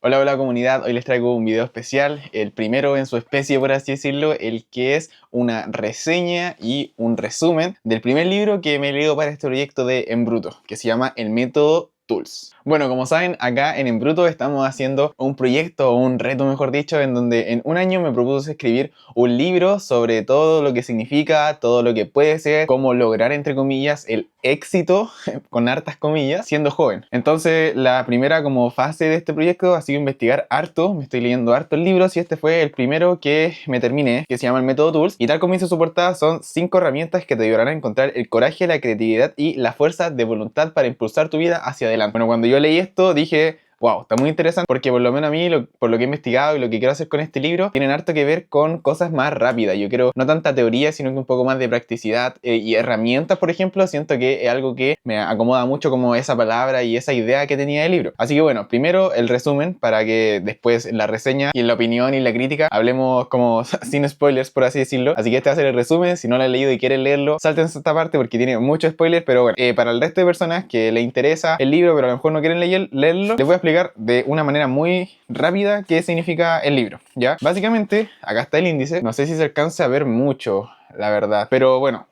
Hola, hola comunidad, hoy les traigo un video especial, el primero en su especie por así decirlo, el que es una reseña y un resumen del primer libro que me he leído para este proyecto de Embruto, que se llama El Método Tools. Bueno, como saben, acá en Embruto estamos haciendo un proyecto, o un reto mejor dicho, en donde en un año me propuse escribir un libro sobre todo lo que significa, todo lo que puede ser, cómo lograr, entre comillas, el éxito, con hartas comillas, siendo joven. Entonces, la primera como fase de este proyecto ha sido investigar harto, me estoy leyendo hartos libros y este fue el primero que me terminé, que se llama El Método Tools, y tal como dice su portada, son 5 herramientas que te ayudarán a encontrar el coraje, la creatividad y la fuerza de voluntad para impulsar tu vida hacia adelante. Bueno, cuando yo leí esto dije, wow, está muy interesante porque por lo menos a mí, por lo que he investigado y lo que quiero hacer con este libro, tienen harto que ver con cosas más rápidas. Yo quiero no tanta teoría, sino que un poco más de practicidad y herramientas, por ejemplo. Siento que es algo que me acomoda mucho como esa palabra y esa idea que tenía el libro. Así que bueno, primero el resumen para que después en la reseña y en la opinión y la crítica hablemos como sin spoilers, por así decirlo. Así que este va a ser el resumen. Si no lo han leído y quieren leerlo, salten esta parte porque tiene muchos spoilers. Pero bueno, para el resto de personas que les interesa el libro, pero a lo mejor no quieren leerlo, les voy a explicar de una manera muy rápida qué significa el libro, ¿ya? Básicamente, acá está el índice, no sé si se alcanza a ver mucho, la verdad, pero bueno,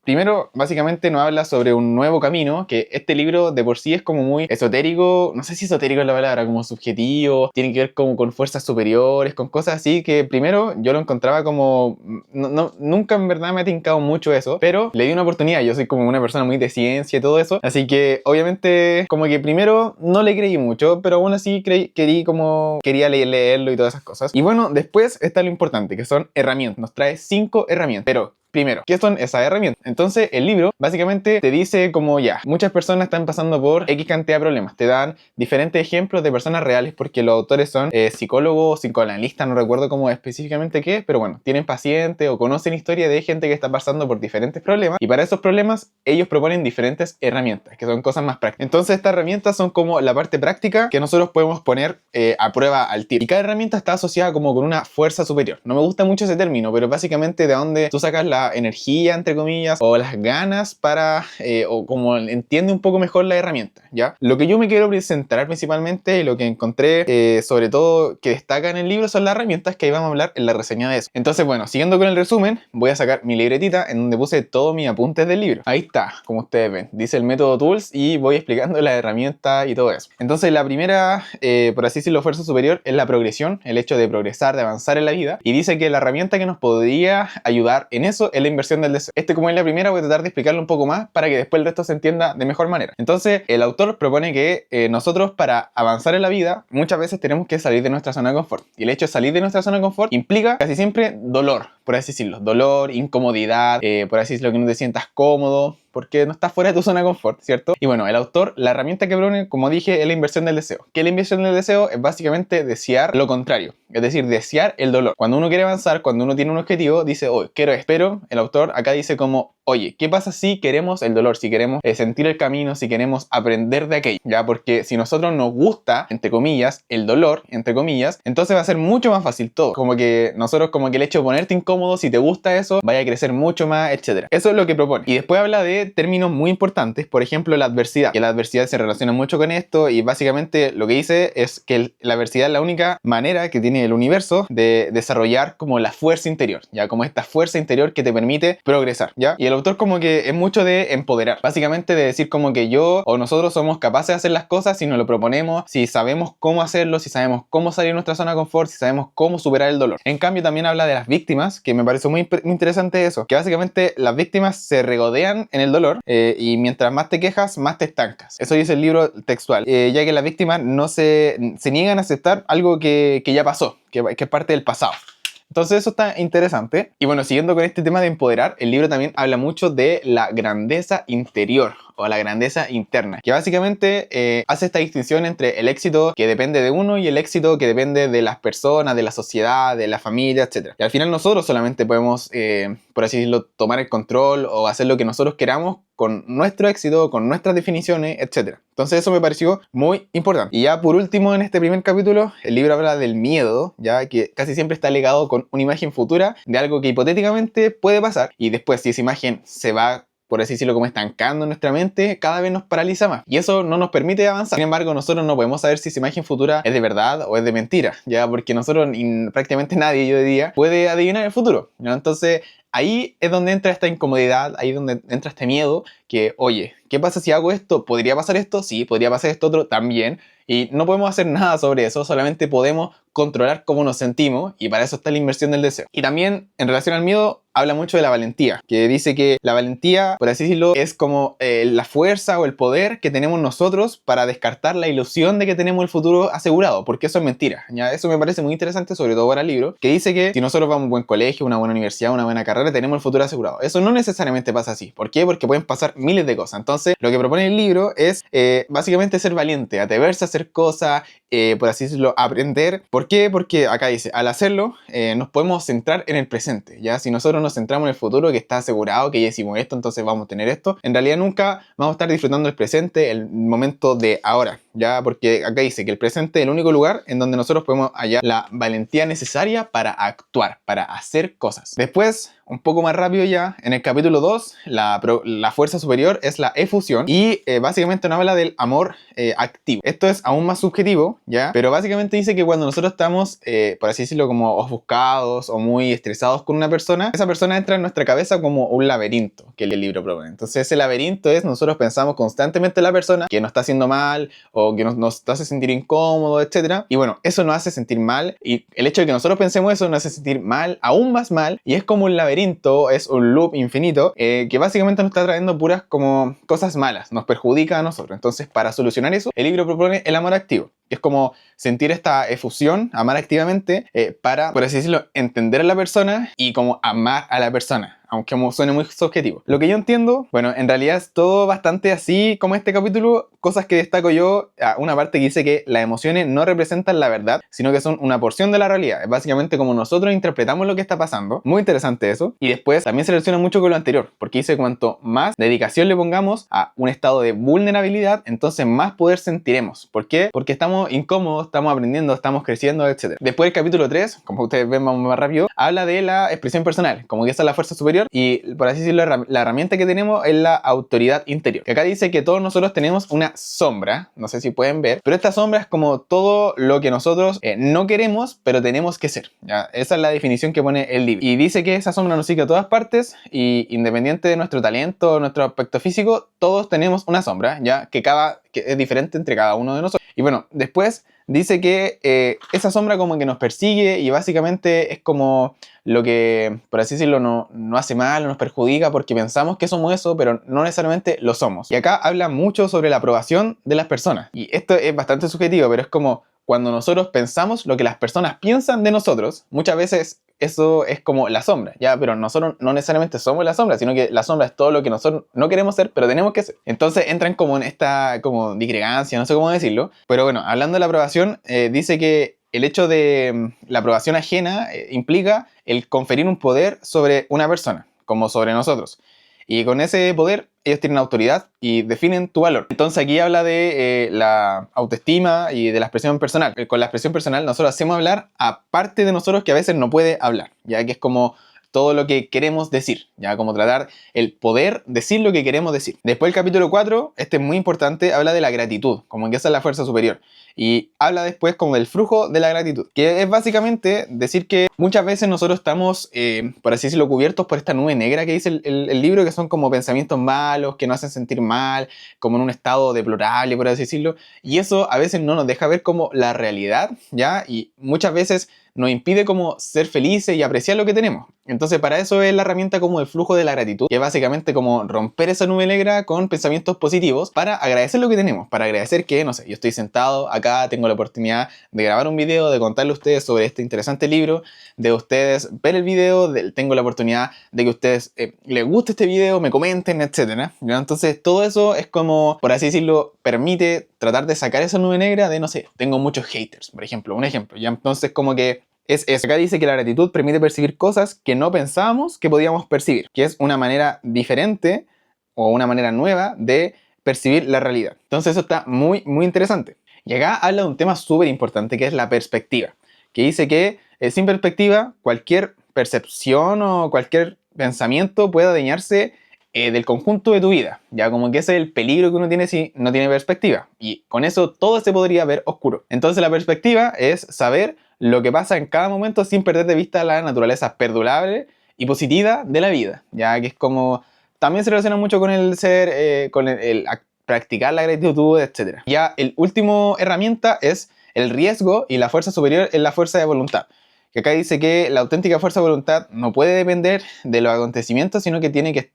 primero, básicamente nos habla sobre un nuevo camino, que este libro de por sí es como muy esotérico, no sé si esotérico es la palabra, como subjetivo, tiene que ver como con fuerzas superiores, con cosas así, que primero yo lo encontraba como, nunca en verdad me ha tincado mucho eso, pero le di una oportunidad, yo soy como una persona muy de ciencia y todo eso, así que obviamente como que primero no le creí mucho, pero aún así quería leerlo y todas esas cosas. Y bueno, después está lo importante, que son herramientas, nos trae 5 herramientas, pero primero, ¿qué son esas herramientas? Entonces, el libro básicamente te dice como ya, muchas personas están pasando por X cantidad de problemas. Te dan diferentes ejemplos de personas reales porque los autores son psicólogos, psicoanalistas, no recuerdo cómo específicamente qué, pero bueno, tienen pacientes o conocen historia de gente que está pasando por diferentes problemas y para esos problemas ellos proponen diferentes herramientas, que son cosas más prácticas. Entonces, estas herramientas son como la parte práctica que nosotros podemos poner a prueba al tiro. Y cada herramienta está asociada como con una fuerza superior. No me gusta mucho ese término, pero básicamente de dónde tú sacas la energía, entre comillas, o las ganas para, o como entiende un poco mejor la herramienta, ¿ya? Lo que yo me quiero centrar principalmente y lo que encontré, sobre todo que destaca en el libro, son las herramientas que ahí vamos a hablar en la reseña de eso. Entonces, bueno, siguiendo con el resumen, voy a sacar mi libretita en donde puse todos mis apuntes del libro. Ahí está, como ustedes ven, dice el método Tools y voy explicando las herramientas y todo eso. Entonces, la primera, por así decirlo, fuerza superior es la progresión, el hecho de progresar, de avanzar en la vida, y dice que la herramienta que nos podría ayudar en eso es la inversión del deseo. Como es la primera, voy a tratar de explicarlo un poco más para que después el resto se entienda de mejor manera. Entonces, el autor propone que nosotros para avanzar en la vida muchas veces tenemos que salir de nuestra zona de confort. Y el hecho de salir de nuestra zona de confort implica casi siempre dolor, por así decirlo. Dolor, incomodidad, por así decirlo, que no te sientas cómodo, porque no estás fuera de tu zona de confort, ¿cierto? Y bueno, el autor, la herramienta que propone, como dije, es la inversión del deseo. ¿Qué es la inversión del deseo? Es básicamente desear lo contrario, es decir, desear el dolor. Cuando uno quiere avanzar, cuando uno tiene un objetivo, dice, oh, quiero esto. Pero el autor acá dice como, oye, ¿qué pasa si queremos el dolor? Si queremos sentir el camino, si queremos aprender de aquello, ¿ya? Porque si nosotros nos gusta, entre comillas, el dolor, entre comillas, entonces va a ser mucho más fácil todo. Como que nosotros, como que el hecho de ponerte incómodo, si te gusta eso, vaya a crecer mucho más, etc. Eso es lo que propone. Y después habla de términos muy importantes, por ejemplo, la adversidad, que la adversidad se relaciona mucho con esto y básicamente lo que dice es que la adversidad es la única manera que tiene el universo de desarrollar como la fuerza interior, ya, como esta fuerza interior que te permite progresar, ya. Y el autor como que es mucho de empoderar, básicamente de decir como que yo o nosotros somos capaces de hacer las cosas si nos lo proponemos, si sabemos cómo hacerlo, si sabemos cómo salir de nuestra zona de confort, si sabemos cómo superar el dolor. En cambio también habla de las víctimas, que me pareció muy interesante eso, que básicamente las víctimas se regodean en el dolor y mientras más te quejas, más te estancas. Eso dice el libro textual, ya que las víctimas no se niegan a aceptar algo que ya pasó, que es parte del pasado. Entonces eso está interesante. Y bueno, siguiendo con este tema de empoderar, el libro también habla mucho de la grandeza interior o la grandeza interna, que básicamente hace esta distinción entre el éxito que depende de uno y el éxito que depende de las personas, de la sociedad, de la familia, etc. Y al final nosotros solamente podemos, por así decirlo, tomar el control o hacer lo que nosotros queramos con nuestro éxito, con nuestras definiciones, etc. Entonces eso me pareció muy importante. Y ya por último, en este primer capítulo, el libro habla del miedo, ya que casi siempre está ligado con una imagen futura de algo que hipotéticamente puede pasar y después si esa imagen se va por así decirlo, como estancando en nuestra mente, cada vez nos paraliza más. Y eso no nos permite avanzar. Sin embargo, nosotros no podemos saber si esa imagen futura es de verdad o es de mentira, ¿ya? Porque nosotros, y prácticamente nadie, yo diría, puede adivinar el futuro, ¿no? Entonces, ahí es donde entra esta incomodidad, ahí es donde entra este miedo, que, oye, ¿qué pasa si hago esto? ¿Podría pasar esto? Sí, podría pasar esto otro también. Y no podemos hacer nada sobre eso, solamente podemos controlar cómo nos sentimos, y para eso está la inversión del deseo. Y también, en relación al miedo, habla mucho de la valentía, que dice que la valentía, por así decirlo, es como la fuerza o el poder que tenemos nosotros para descartar la ilusión de que tenemos el futuro asegurado, porque eso es mentira, ¿ya? Eso me parece muy interesante, sobre todo para el libro, que dice que si nosotros vamos a un buen colegio, una buena universidad, una buena carrera, tenemos el futuro asegurado. Eso no necesariamente pasa así. ¿Por qué? Porque pueden pasar miles de cosas. Entonces, lo que propone el libro es básicamente ser valiente, atreverse a hacer cosas, por así decirlo, aprender. ¿Por qué? Porque acá dice, al hacerlo, nos podemos centrar en el presente, ¿ya? Si nosotros nos centramos en el futuro, que está asegurado, que ya hicimos esto, entonces vamos a tener esto, en realidad nunca vamos a estar disfrutando el presente, el momento de ahora, ¿ya? Porque acá dice que el presente es el único lugar en donde nosotros podemos hallar la valentía necesaria para actuar, para hacer cosas. Después, un poco más rápido ya, en el capítulo 2, la fuerza superior es la efusión, y básicamente nos habla del amor activo. Esto es aún más subjetivo, ¿ya? Pero básicamente dice que cuando nosotros estamos, por así decirlo, como ofuscados o muy estresados con una persona, esa persona entra en nuestra cabeza como un laberinto que el libro propone. Entonces ese laberinto es, nosotros pensamos constantemente en la persona que nos está haciendo mal o que nos hace sentir incómodo, etc. Y bueno, eso nos hace sentir mal, y el hecho de que nosotros pensemos eso nos hace sentir mal, aún más mal, y es como un laberinto, es un loop infinito que básicamente nos está trayendo puras como cosas malas, nos perjudica a nosotros. Entonces, para solucionar eso, el libro propone el amor activo, que es como sentir esta efusión, amar activamente, para, por así decirlo, entender a la persona y como amar a la persona, aunque suene muy subjetivo. Lo que yo entiendo, bueno, en realidad es todo bastante así como este capítulo. Cosas que destaco yo, una parte que dice que las emociones no representan la verdad, sino que son una porción de la realidad. Es básicamente como nosotros interpretamos lo que está pasando. Muy interesante eso. Y después también se relaciona mucho con lo anterior, porque dice cuanto más dedicación le pongamos a un estado de vulnerabilidad, entonces más poder sentiremos. ¿Por qué? Porque estamos incómodos, estamos aprendiendo, estamos creciendo, etc. Después el capítulo 3, como ustedes ven más rápido, habla de la expresión personal, como que esa es la fuerza superior, y por así decirlo, la herramienta que tenemos es la autoridad interior. Que acá dice que todos nosotros tenemos una sombra, no sé si pueden ver, pero esta sombra es como todo lo que nosotros no queremos, pero tenemos que ser, ¿ya? Esa es la definición que pone el libro. Y dice que esa sombra nos sigue a todas partes, y independiente de nuestro talento, nuestro aspecto físico, todos tenemos una sombra, ¿ya? Que es diferente entre cada uno de nosotros. Y bueno, después dice que esa sombra como que nos persigue, y básicamente es como lo que, por así decirlo, no hace mal, no nos perjudica, porque pensamos que somos eso, pero no necesariamente lo somos. Y acá habla mucho sobre la aprobación de las personas. Y esto es bastante subjetivo, pero es como cuando nosotros pensamos lo que las personas piensan de nosotros, muchas veces eso es como la sombra, ¿ya? Pero nosotros no necesariamente somos la sombra, sino que la sombra es todo lo que nosotros no queremos ser, pero tenemos que ser. Entonces entran como en esta como disgregancia, no sé cómo decirlo. Pero bueno, hablando de la aprobación, dice que el hecho de la aprobación ajena implica el conferir un poder sobre una persona, como sobre nosotros. Y con ese poder ellos tienen autoridad y definen tu valor. Entonces aquí habla de la autoestima y de la expresión personal. Con la expresión personal nosotros hacemos hablar a parte de nosotros que a veces no puede hablar, ya que es como todo lo que queremos decir, ya como tratar el poder decir lo que queremos decir. Después el capítulo 4, este es muy importante, habla de la gratitud, como que esa es la fuerza superior. Y habla después como del flujo de la gratitud, que es básicamente decir que muchas veces nosotros estamos, por así decirlo, cubiertos por esta nube negra que dice el libro, que son como pensamientos malos, que nos hacen sentir mal, como en un estado deplorable, por así decirlo. Y eso a veces no nos deja ver como la realidad, ¿ya? Y muchas veces nos impide como ser felices y apreciar lo que tenemos. Entonces para eso es la herramienta como el flujo de la gratitud, que es básicamente como romper esa nube negra con pensamientos positivos para agradecer lo que tenemos, para agradecer que, no sé, yo estoy sentado acá, tengo la oportunidad de grabar un video, de contarle a ustedes sobre este interesante libro, de ustedes ver el video, tengo la oportunidad de que a ustedes les guste este video, me comenten, etc. Entonces todo eso es como, por así decirlo, permite tratar de sacar esa nube negra de, no sé, tengo muchos haters, por ejemplo, un ejemplo, ¿ya? Entonces como que es eso. Acá dice que la gratitud permite percibir cosas que no pensábamos que podíamos percibir, que es una manera diferente o una manera nueva de percibir la realidad. Entonces eso está muy, muy interesante. Y acá habla de un tema súper importante, que es la perspectiva, que dice que sin perspectiva cualquier percepción o cualquier pensamiento puede dañarse del conjunto de tu vida. Ya como que ese es el peligro que uno tiene si no tiene perspectiva. Y con eso todo se podría ver oscuro. Entonces la perspectiva es saber lo que pasa en cada momento sin perder de vista la naturaleza perdurable y positiva de la vida. Ya que es como... También se relaciona mucho con el ser, con practicar la gratitud, etc. Ya el último herramienta es el riesgo y la fuerza superior es la fuerza de voluntad. Que acá dice que la auténtica fuerza de voluntad no puede depender de los acontecimientos, sino que tiene que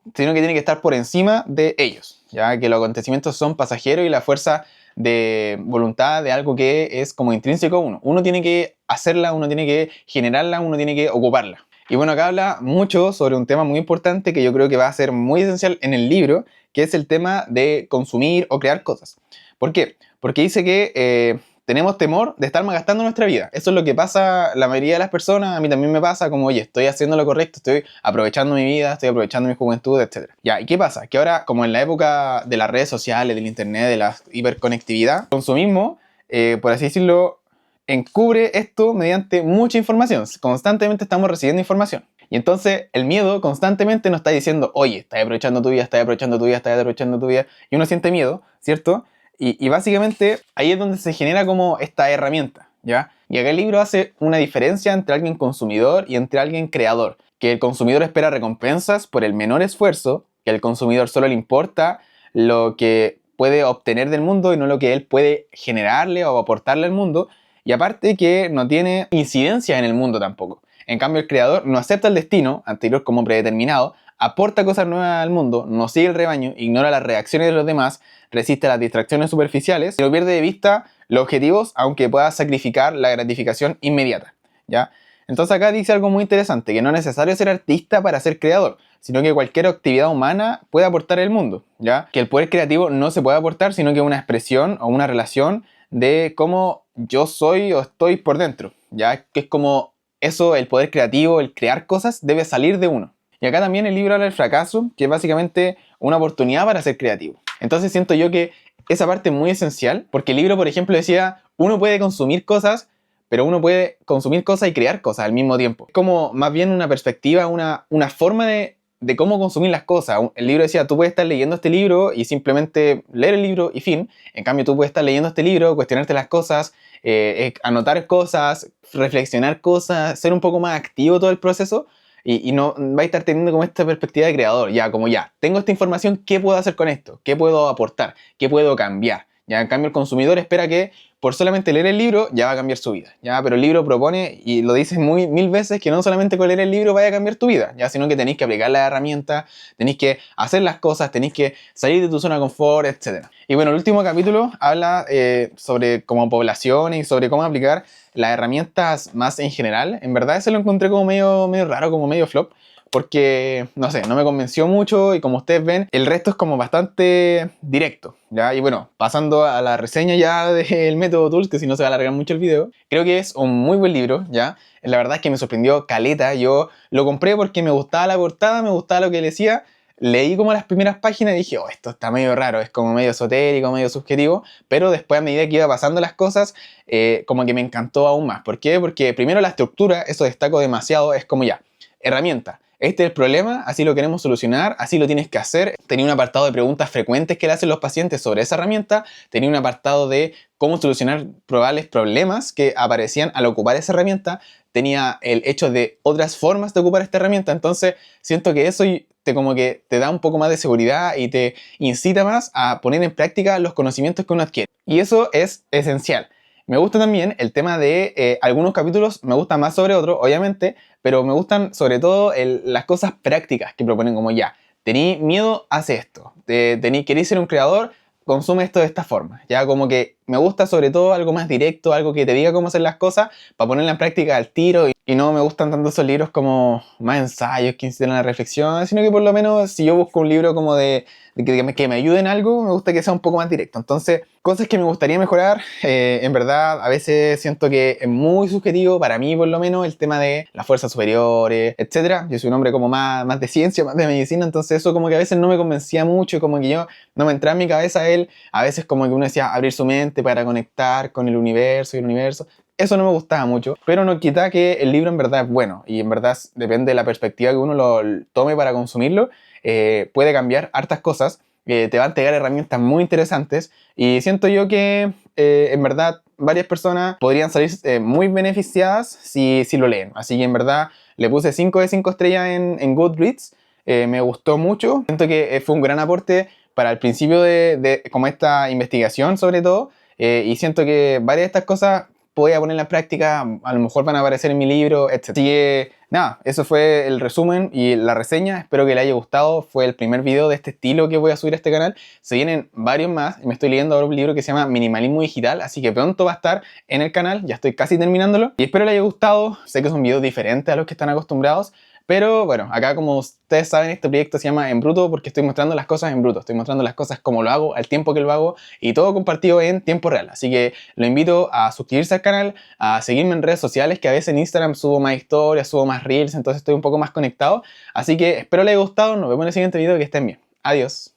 estar por encima de ellos. Ya que los acontecimientos son pasajeros y la fuerza de voluntad de algo que es como intrínseco a uno. Uno tiene que hacerla, uno tiene que generarla, uno tiene que ocuparla. Y bueno, acá habla mucho sobre un tema muy importante que yo creo que va a ser muy esencial en el libro, que es el tema de consumir o crear cosas. ¿Por qué? Porque dice que tenemos temor de estar malgastando nuestra vida. Eso es lo que pasa la mayoría de las personas. A mí también me pasa como, oye, estoy haciendo lo correcto, estoy aprovechando mi vida, estoy aprovechando mi juventud, etc. Ya, ¿y qué pasa? Que ahora, como en la época de las redes sociales, del internet, de la hiperconectividad, el consumismo, por así decirlo, encubre esto mediante mucha información. Constantemente estamos recibiendo información. Y entonces el miedo constantemente nos está diciendo, oye, estás aprovechando tu vida, estás aprovechando tu vida, estás aprovechando tu vida. Y uno siente miedo, ¿cierto? Y básicamente ahí es donde se genera como esta herramienta, ¿ya? Y acá el libro hace una diferencia entre alguien consumidor y entre alguien creador. Que el consumidor espera recompensas por el menor esfuerzo, que al consumidor solo le importa lo que puede obtener del mundo y no lo que él puede generarle o aportarle al mundo. Y aparte que no tiene incidencia en el mundo tampoco. En cambio el creador no acepta el destino anterior como predeterminado, aporta cosas nuevas al mundo, no sigue el rebaño, ignora las reacciones de los demás, resiste a las distracciones superficiales y no pierde de vista los objetivos aunque pueda sacrificar la gratificación inmediata, ¿ya? Entonces acá dice algo muy interesante, que no es necesario ser artista para ser creador, sino que cualquier actividad humana puede aportar al mundo, ¿ya? Que el poder creativo no se puede aportar, sino que es una expresión o una relación de cómo yo soy o estoy por dentro, ¿ya? Que es como eso, el poder creativo, el crear cosas, debe salir de uno. Y acá también el libro habla del fracaso, que es básicamente una oportunidad para ser creativo. Entonces siento yo que esa parte es muy esencial, porque el libro, por ejemplo, decía, uno puede consumir cosas, pero uno puede consumir cosas y crear cosas al mismo tiempo. Es como más bien una perspectiva, una forma de cómo consumir las cosas. El libro decía, tú puedes estar leyendo este libro y simplemente leer el libro y fin. En cambio, tú puedes estar leyendo este libro, cuestionarte las cosas, anotar cosas, reflexionar cosas, ser un poco más activo todo el proceso y no va a estar teniendo como esta perspectiva de creador. Ya, como ya, tengo esta información, ¿qué puedo hacer con esto? ¿Qué puedo aportar? ¿Qué puedo cambiar? Ya, en cambio, el consumidor espera que por solamente leer el libro ya va a cambiar su vida, ¿ya? Pero el libro propone, y lo dice mil veces, que no solamente con leer el libro vaya a cambiar tu vida, ¿ya? Sino que tenéis que aplicar las herramientas, tenéis que hacer las cosas, tenéis que salir de tu zona de confort, etc. Y bueno, el último capítulo habla sobre como poblaciones y sobre cómo aplicar las herramientas más en general. En verdad ese lo encontré como medio raro, como medio flop, porque, no sé, no me convenció mucho y como ustedes ven, el resto es como bastante directo, ¿ya? Y bueno, pasando a la reseña ya del método Tools, que si no se va a alargar mucho el video, creo que es un muy buen libro, ¿ya? La verdad es que me sorprendió caleta, yo lo compré porque me gustaba la portada, me gustaba lo que decía, leí como las primeras páginas y dije, oh, esto está medio raro, es como medio esotérico, medio subjetivo, pero después a medida que iba pasando las cosas, como que me encantó aún más. ¿Por qué? Porque primero la estructura, eso destaco demasiado, es como ya, herramienta. Este es el problema, así lo queremos solucionar, así lo tienes que hacer. Tenía un apartado de preguntas frecuentes que le hacen los pacientes sobre esa herramienta. Tenía un apartado de cómo solucionar probables problemas que aparecían al ocupar esa herramienta. Tenía el hecho de otras formas de ocupar esta herramienta. Entonces siento que eso como que te da un poco más de seguridad y te incita más a poner en práctica los conocimientos que uno adquiere. Y eso es esencial. Me gusta también el tema de algunos capítulos, me gusta más sobre otros, obviamente, pero me gustan sobre todo las cosas prácticas que proponen, como ya, tení miedo, hace esto, querés ser un creador, consume esto de esta forma. Ya como que me gusta sobre todo algo más directo, algo que te diga cómo hacer las cosas para ponerla en práctica al tiro y no me gustan tanto esos libros como más ensayos que incitan a la reflexión, sino que por lo menos si yo busco un libro como que me ayude en algo, me gusta que sea un poco más directo. Entonces, cosas que me gustaría mejorar, en verdad, a veces siento que es muy subjetivo, para mí por lo menos, el tema de las fuerzas superiores, etc. Yo soy un hombre como más de ciencia, más de medicina, entonces eso como que a veces no me convencía mucho, como que yo no me entraba en mi cabeza él, a veces como que uno decía abrir su mente para conectar con el universo y el universo. eso no me gustaba mucho, pero no quita que el libro en verdad es bueno y en verdad depende de la perspectiva que uno lo tome para consumirlo, puede cambiar hartas cosas, te va a entregar herramientas muy interesantes y siento yo que en verdad varias personas podrían salir muy beneficiadas si lo leen. Así que en verdad le puse 5 de 5 estrellas en Goodreads, me gustó mucho, siento que fue un gran aporte para el principio de como esta investigación sobre todo, y siento que varias de estas cosas voy a ponerlas en práctica, a lo mejor van a aparecer en mi libro, etc. Así que nada, eso fue el resumen y la reseña, espero que les haya gustado, fue el primer video de este estilo que voy a subir a este canal, se vienen varios más, y me estoy leyendo ahora un libro que se llama Minimalismo Digital, así que pronto va a estar en el canal, ya estoy casi terminándolo, y espero les haya gustado, sé que es un video diferente a los que están acostumbrados, pero bueno, acá como ustedes saben este proyecto se llama En Bruto porque estoy mostrando las cosas en bruto, estoy mostrando las cosas como lo hago, al tiempo que lo hago y todo compartido en tiempo real. Así que lo invito a suscribirse al canal, a seguirme en redes sociales que a veces en Instagram subo más historias, subo más reels, entonces estoy un poco más conectado. Así que espero les haya gustado, nos vemos en el siguiente video, que estén bien. Adiós.